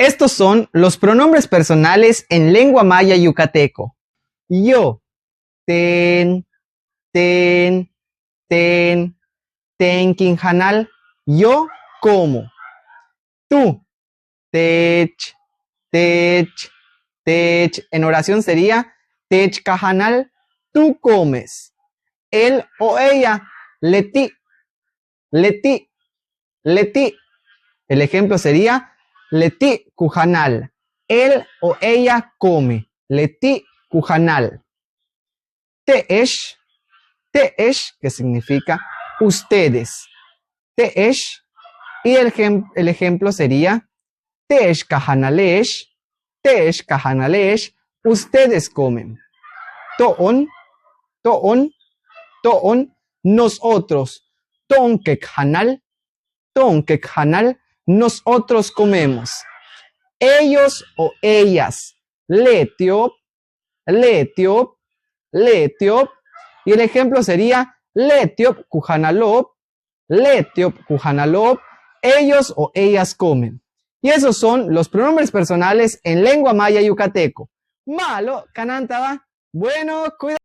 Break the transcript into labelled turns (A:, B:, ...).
A: Estos son los pronombres personales en lengua maya yucateco. Yo, ten, ten, quinjanal, yo como. Tú, tech, en oración sería tech cajanal, tú comes. Él o ella, leti. El ejemplo sería leti cujanal. Él o ella come. Leti cujanal. Teesh, que significa ustedes. Teesh. Y el ejemplo sería teesh cajanalesh. Teesh cajanalesh. Ustedes comen. Toon, nosotros. Tonkekhanal, nosotros comemos. Ellos o ellas. Letiop. Y el ejemplo sería letiop kujanalop. Ellos o ellas comen. Y esos son los pronombres personales en lengua maya yucateco. Malo, canantaba. Bueno, cuidado.